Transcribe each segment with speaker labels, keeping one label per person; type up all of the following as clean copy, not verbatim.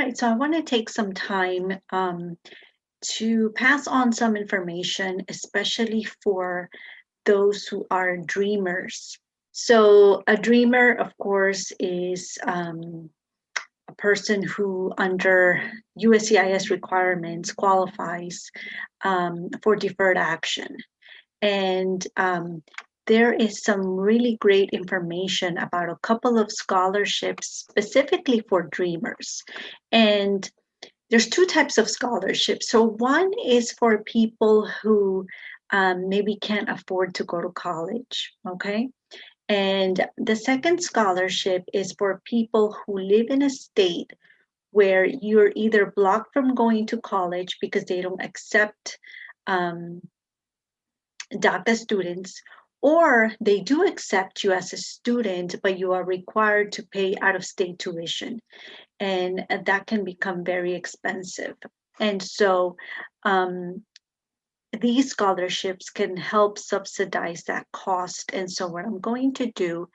Speaker 1: right, so I want to take some time to pass on some information, especially for those who are dreamers. So a dreamer, of course, is a person who under USCIS requirements qualifies for deferred action. And there is some really great information about a couple of scholarships specifically for dreamers. And there's two types of scholarships. So one is for people who maybe can't afford to go to college, okay? And the second scholarship is for people who live in a state where you're either blocked from going to college because they don't accept DACA students, or they do accept you as a student, but you are required to pay out-of-state tuition. And that can become very expensive. And so these scholarships can help subsidize that cost. And so what I'm going to do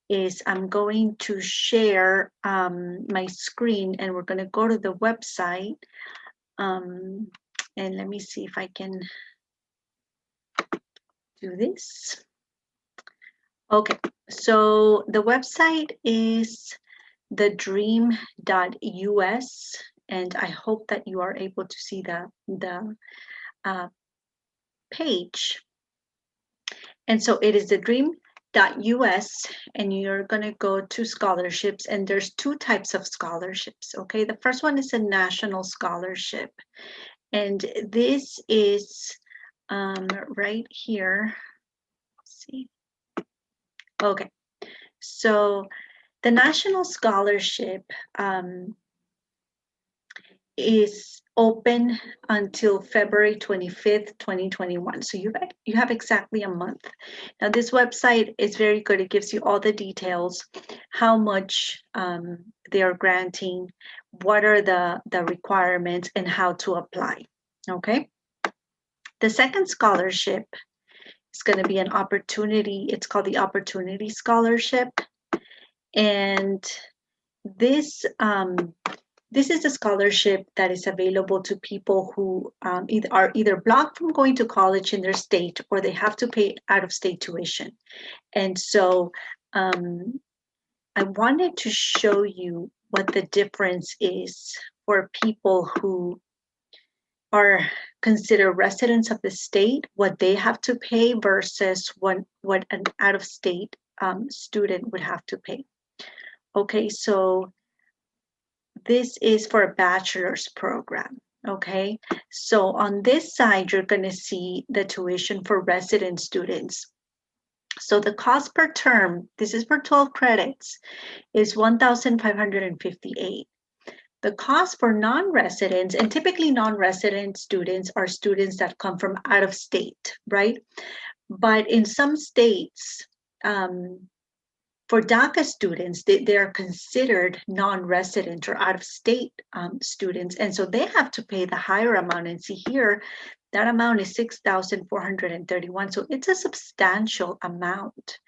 Speaker 1: is I'm going to share my screen, and we're going to go to the website. And let me see if I can do this. Okay, so the website is thedream.us, and I hope that you are able to see the page. And so it is thedream.us, and you're going to go to scholarships, and there's two types of scholarships. Okay, the first one is a national scholarship, and this is right here. Let's see. Okay, so the national scholarship is open until February 25th, 2021. So you have exactly a month. Now this website is very good. It gives you all the details, how much they are granting, what are the requirements, and how to apply, okay? The second scholarship is going to be an opportunity. It's called the Opportunity Scholarship. And this is a scholarship that is available to people who are either blocked from going to college in their state, or they have to pay out-of-state tuition. And so I wanted to show you what the difference is for people who are considered residents of the state, what they have to pay versus what an out-of-state student would have to pay. Okay, so this is for a bachelor's program, okay? So on this side, you're going to see the tuition for resident students. So the cost per term, this is for 12 credits, is $1,558. The cost for non-residents, and typically non-resident students are students that come from out of state, right? But in some states, for DACA students, they are considered non-resident or out-of-state students, and so they have to pay the higher amount. And see here, that amount is $6,431, so it's a substantial amount.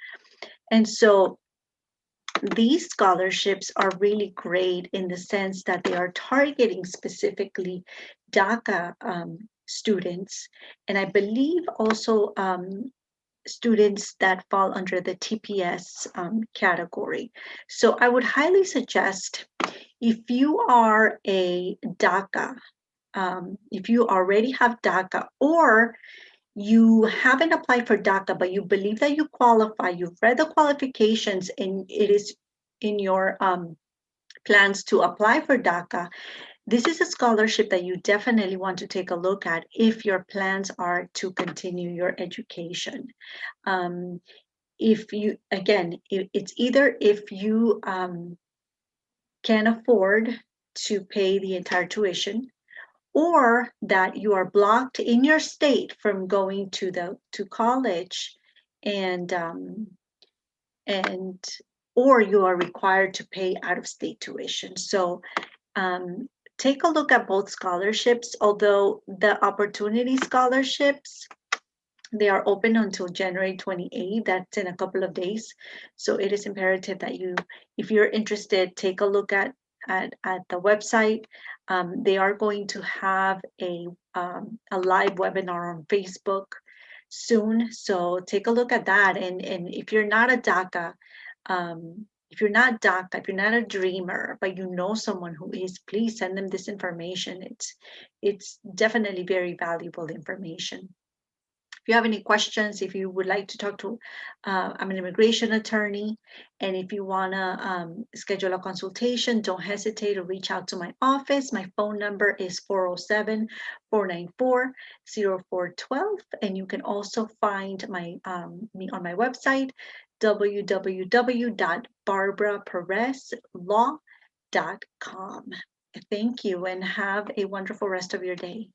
Speaker 1: And so these scholarships are really great in the sense that they are targeting specifically DACA students, and I believe also students that fall under the TPS category. So I would highly suggest, if you are a DACA, if you already have DACA, or you haven't applied for DACA, but you believe that you qualify, you've read the qualifications, and it is in your plans to apply for DACA, this is a scholarship that you definitely want to take a look at if your plans are to continue your education. If you, again, it's either if you can afford to pay the entire tuition, or that you are blocked in your state from going to college, or you are required to pay out-of-state tuition. So take a look at both scholarships. Although the opportunity scholarships, they are open until January 28th. That's in a couple of days. So it is imperative that you, if you're interested, take a look at at the website. They are going to have a live webinar on Facebook soon. So take a look at that. And if you're not a DACA, if you're not DACA, if you're not a dreamer, but you know someone who is, please send them this information. It's definitely very valuable information. If you have any questions, if you would like to talk to, I'm an immigration attorney, and if you want to schedule a consultation, don't hesitate to reach out to my office. My phone number is 407-494-0412, and you can also find me on my website, www.barbaraperezlaw.com. Thank you, and have a wonderful rest of your day.